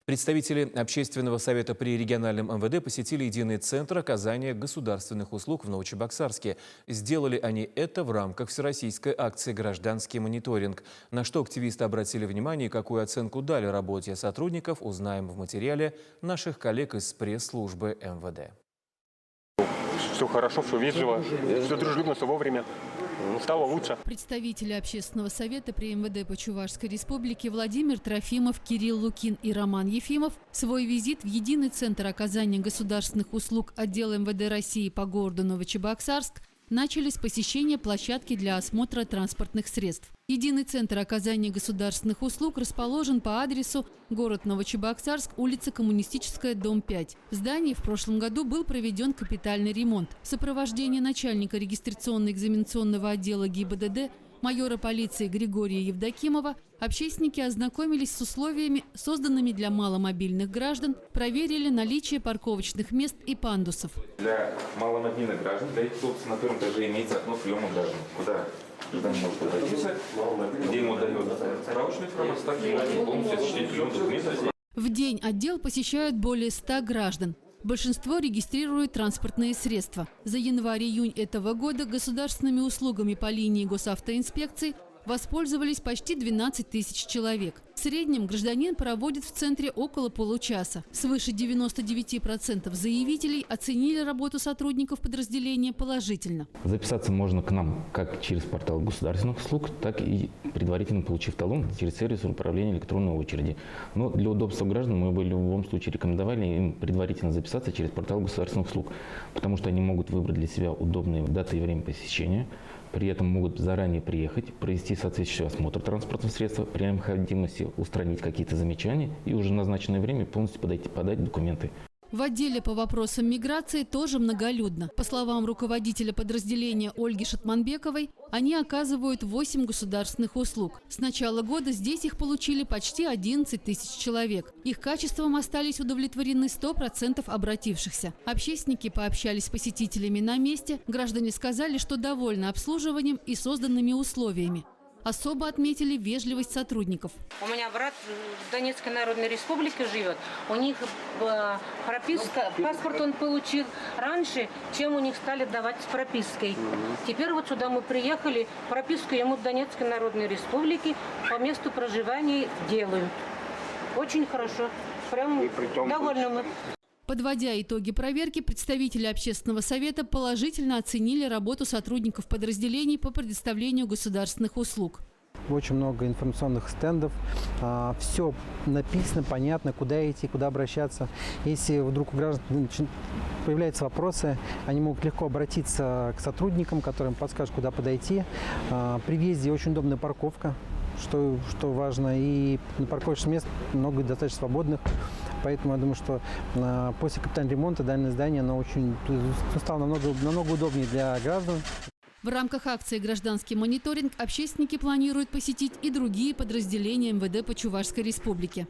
Представители Общественного совета при региональном МВД посетили единый центр оказания государственных услуг в Новочебоксарске. Сделали они это в рамках всероссийской акции «Гражданский мониторинг». На что активисты обратили внимание и какую оценку дали работе сотрудников, узнаем в материале наших коллег из пресс-службы МВД. Все хорошо, все вежливо, все дружелюбно, все вовремя. Стало лучше. Представители Общественного совета при МВД по Чувашской республике Владимир Трофимов, Кирилл Лукин и Роман Ефимов свой визит в единый центр оказания государственных услуг отдела МВД России по городу Новочебоксарск начали с посещения площадки для осмотра транспортных средств. Единый центр оказания государственных услуг расположен по адресу город Новочебоксарск, улица Коммунистическая, дом 5. В здании в прошлом году был проведен капитальный ремонт. В сопровождении начальника регистрационно-экзаменационного отдела ГИБДД майора полиции Григория Евдокимова общественники ознакомились с условиями, созданными для маломобильных граждан, проверили наличие парковочных мест и пандусов. Для маломобильных граждан, для этих на первом этаже имеется окно приема граждан, куда гражданин может подойти, где ему дают справочную информацию, так и можно полностью осуществить прием документов. В день отдел посещают более 100 граждан. Большинство регистрирует транспортные средства. За январь-июнь этого года государственными услугами по линии госавтоинспекции воспользовались почти 12 тысяч человек. В среднем гражданин проводит в центре около получаса. Свыше 99% заявителей оценили работу сотрудников подразделения положительно. Записаться можно к нам как через портал государственных услуг, так и предварительно получив талон через сервис управления электронной очереди. Но для удобства граждан мы бы в любом случае рекомендовали им предварительно записаться через портал государственных услуг, потому что они могут выбрать для себя удобные даты и время посещения. При этом могут заранее приехать, провести соответствующий осмотр транспортного средства, при необходимости устранить какие-то замечания и уже в назначенное время полностью подать документы. В отделе по вопросам миграции тоже многолюдно. По словам руководителя подразделения Ольги Шатманбековой, они оказывают 8 государственных услуг. С начала года здесь их получили почти 11 тысяч человек. Их качеством остались удовлетворены 100% обратившихся. Общественники пообщались с посетителями на месте. Граждане сказали, что довольны обслуживанием и созданными условиями. Особо отметили вежливость сотрудников. У меня брат в Донецкой Народной Республике живет. У них прописка, паспорт он получил раньше, чем у них стали давать с пропиской. Теперь вот сюда мы приехали, прописку ему в Донецкой Народной Республике по месту проживания делают. Очень хорошо. Прям довольны мы. Подводя итоги проверки, представители Общественного совета положительно оценили работу сотрудников подразделений по предоставлению государственных услуг. Очень много информационных стендов, все написано, понятно, куда идти, куда обращаться. Если вдруг у граждан появляются вопросы, они могут легко обратиться к сотрудникам, которым подскажут, куда подойти. При въезде очень удобная парковка, что важно, и на парковочных мест много достаточно свободных. Поэтому я думаю, что после капитального ремонта данное здание стало намного удобнее для граждан. В рамках акции «Гражданский мониторинг» общественники планируют посетить и другие подразделения МВД по Чувашской республике.